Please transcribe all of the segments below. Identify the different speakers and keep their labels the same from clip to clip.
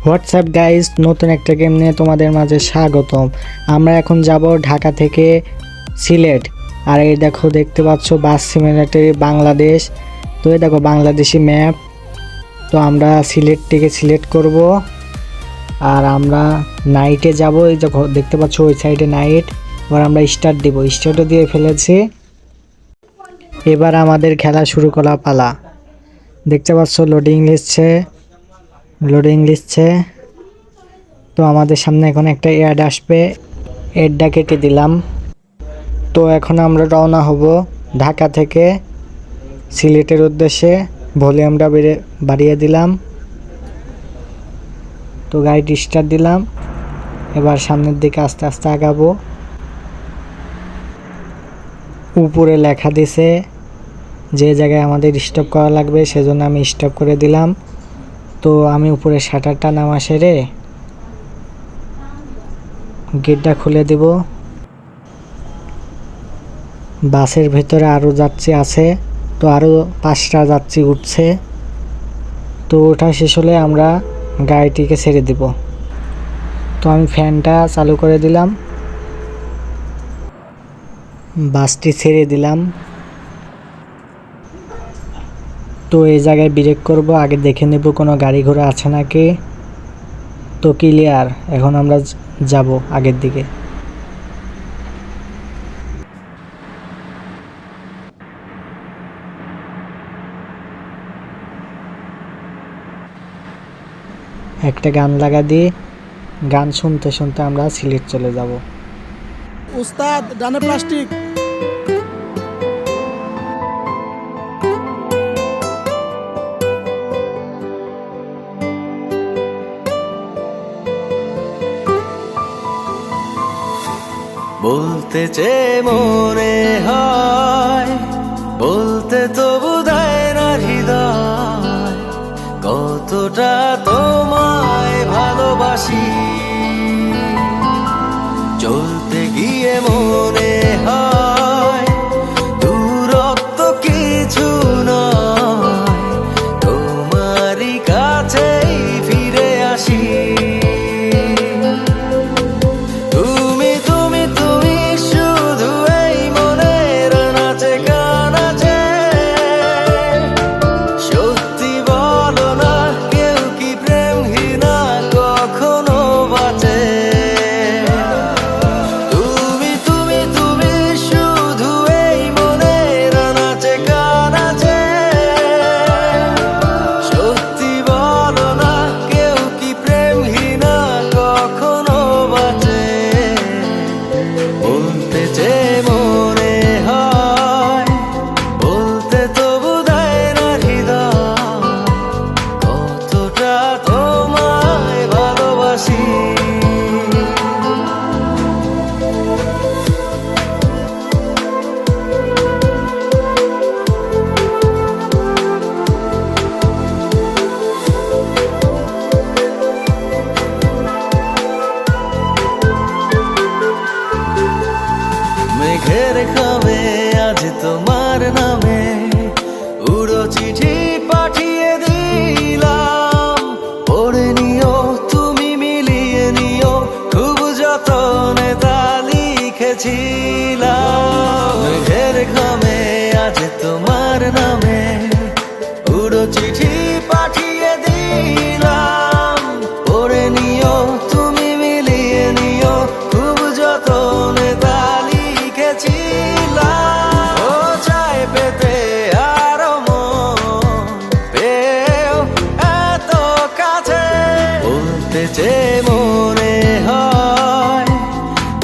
Speaker 1: WhatsApp guys, নতুন একটা game নিয়ে তোমাদের মাঝে স্বাগতম। আমরা এখন যাব ঢাকা থেকে সিলেট। আর এই দেখো, দেখতে পাচ্ছ বাস সিমুলেটর বাংলাদেশ। তো এই দেখো বাংলাদেশি ম্যাপ। তো আমরা সিলেট থেকে সিলেক্ট করব আর আমরা নাইটে যাব। এই দেখো দেখতে পাচ্ছ ওই সাইডে নাইট। এবার আমরা স্টার্ট দিব, স্টার্টও দিয়ে ফেলেছি। এবার আমাদের খেলা শুরু করা পালা। দেখতে পাচ্ছ লোডিং লিখছে। তো আমাদের সামনে এখন একটা অ্যাড আসবে, অ্যাডটা কেটে দিলাম। তো এখন আমরা রওনা হব ঢাকা থেকে সিলেটের উদ্দেশ্যে। ভলিউমটা বাড়িয়ে দিলাম। তো গাড়ি স্টার্ট দিলাম। এবার সামনের দিকে আস্তে আস্তে আগাবো। উপরে লেখা দিছে যে জায়গায় আমাদের স্টপ করা লাগবে, সেজন্য আমি স্টপ করে দিলাম। তো আমি উপরে শাটারটা নামা সেরে গেটটা খুলে দেব। বাসের ভেতরে আরও যাত্রী আছে, তো আরও 5টা যাত্রী উঠছে। তো ওটা শেষ হলে আমরা গাড়িটিকে ছেড়ে দেব। তো আমি ফ্যানটা চালু করে দিলাম, বাসটি ছেড়ে দিলাম। তো এই জায়গায় ব্রেক করব, আগে দেখে নেব কোনো গাড়ি ঘোড়া আছে নাকি। তো ক্লিয়ার, এখন আমরা যাব আগের দিকে। একটা গান লাগা দিয়ে গান শুনতে শুনতে আমরা সিলেট চলে যাব।
Speaker 2: উস্তাদ ডানে প্লাস্টিক।
Speaker 3: বলতে চেয়ে মনে হয়, বলতে তো বোধহয় না হৃদয়, কতটা তোমায় ভালোবাসি। চলতে গিয়ে মনে হয় দূরত্ব কিছু নয়, তোমারই কাছেই ফিরে আসি। মেঘের খামে আজ তোমার নামে উড়ো চিঠি পাঠিয়ে দিলাম। পড়ে নিও তুমি, মিলিয়ে নিও, খুব যতনে তা লিখেছিলাম। মেঘের খামে আজ তোমার নামে উড়ো চিঠি পাঠিয়ে দিলাম। পড়ে নিও তুমি, মিলিয়ে নিও, খুব যতনে তা যে মনে হয়,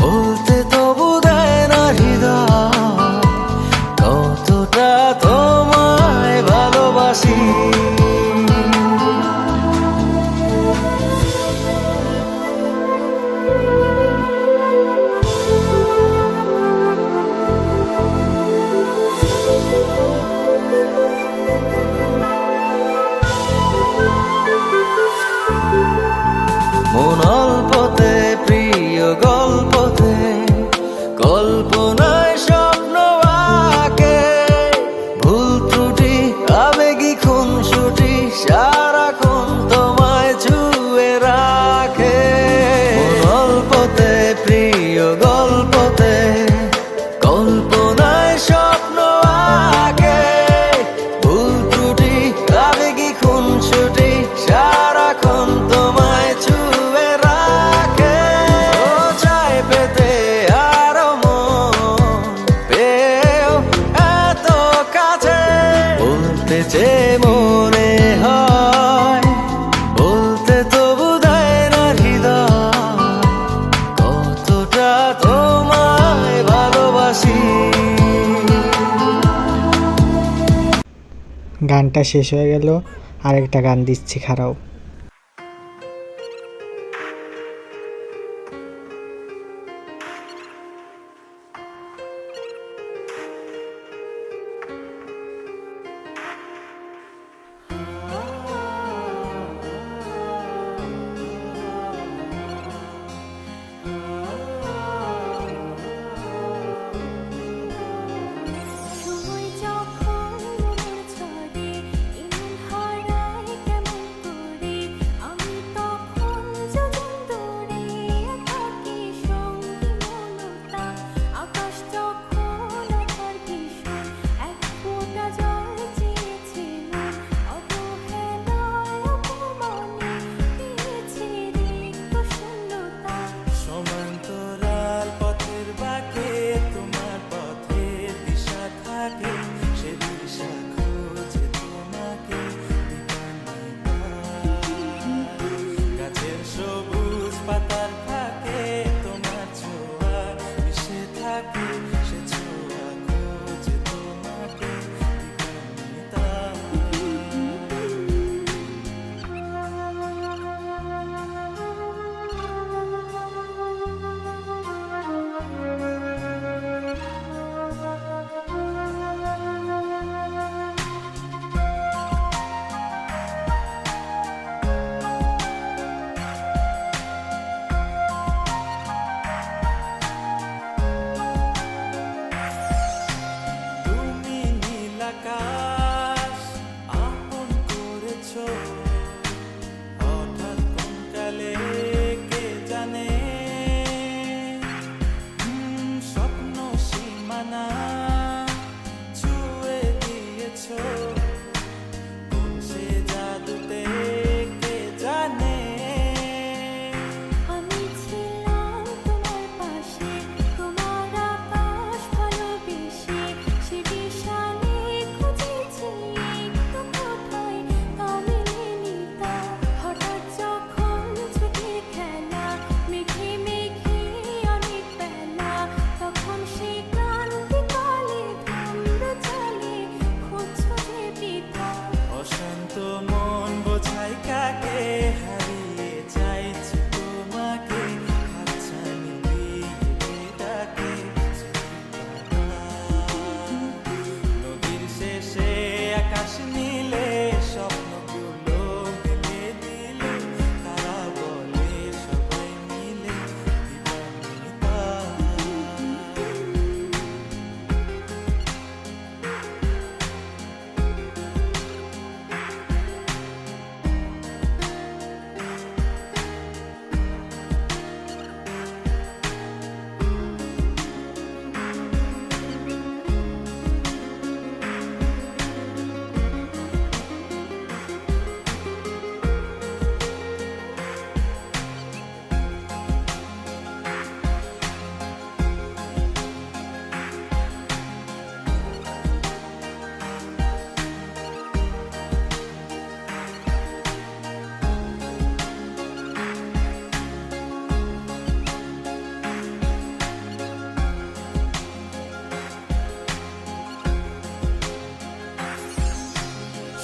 Speaker 3: বলতে তো বোধহয় না হৃদয়, কতটা তোমায় ভালোবাসি। মন অল্পতে প্রিয় গল্পতে, কল্পনায় স্বপ্ন আঁকে, ভুল ত্রুটি আবেগী খুনসুটি সারাক্ষণ তোমায় ছুঁয়ে
Speaker 1: গানটা শেষ হয়ে গেল, আরেকটা গান দিচ্ছি, খারাও।
Speaker 4: সময় যখন মনের ঝড়ে এমন হারায় কেমন করে, আমি তখন যোজন দূরে থাকি সঙ্গী মনতা। আকাশ যখন আধার ভীষণ এক ফোঁটা জল চেয়েছে মন, অবহেলায় অপমানে দিয়েছে রিক্ত শূন্যতা।
Speaker 3: সমান্তরাল পথের বাঁকে তোমার পথের দিশা থাকে, সে দিশা খোঁজে তোমাকে গাছের সবুজ পাতার ফাঁকে তোমার ছোঁয়া মিশে থাকে, সে ছোঁয়া খোঁজে তোমাকে তুমি নীল আকাশ আপন করেছো, হঠাৎ কোন কালে কে জানে, স্বপ্ন সীমানা ছুঁয়ে দিয়েছো, কোন সে জাদুতে কে জানে।
Speaker 4: আমি ছিলাম তোমার পাশে, তোমার আকাশ ভালোবেসে, সে বিশালে খুঁজেছি একটু কোথায় তা মেলেনি তা। হঠাৎ যখন ছুটির খেলা, মেঘে মেঘে অনেক বেলা, তখন সে ক্লান্তিকালে থামলো চলে, খুঁজছো যে পিতা।
Speaker 3: অশান্ত মন বোঝাই কাকে, হারিয়ে চাইছে তোমাকে, হাতছানি দিয়ে ডাকে নদীর শেষে আকাশ নীলে, স্বপ্নগুলো মিলে দিলে, তারা বলে সবাই মিলে দিবানিতা।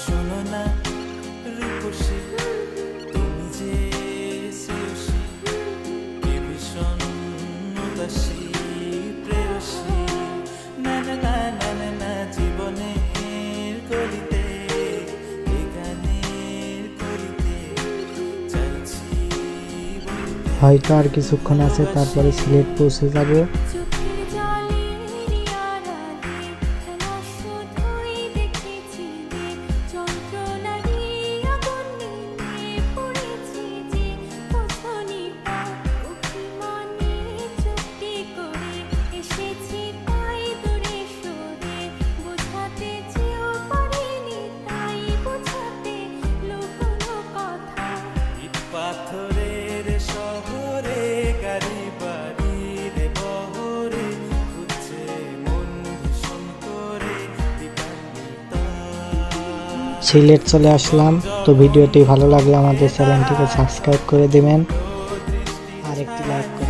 Speaker 3: শোনো না রূপসী, তুমি যে শ্রেয়সী, এ ভীষণ উদাসী প্রেয়সী, না না না না না না, জীবনের গলিতে এ গানের কলিতে চাইছি বলতে।
Speaker 1: হয়তো আর কিছুক্ষণ আছে, তারপরে সিলেট পৌঁছে যাব।
Speaker 4: চোখের জলের আড়ালে খেলা শুধুই দেখেছি যে, যন্ত্রণারই আগুন নিয়ে পড়েছি যে, বোঝনি তা। অভিমানে চুক্তি করে এসেছি তাই দূরে সরে, বোঝাতে চেয়েও পারিনি তাই বোঝাতে লুকোনো কথা।
Speaker 3: ইট পাথরের শহরে গাড়ি বাড়ির বহরে, খুঁজছে মন ভীষণ করে দিবানিতা।
Speaker 1: সিলেট চলে আসলাম। তো ভিডিওটি ভালো লাগলে আমাদের চ্যানেলটিকে সাবস্ক্রাইব করে দিবেন আর একটি লাইক করে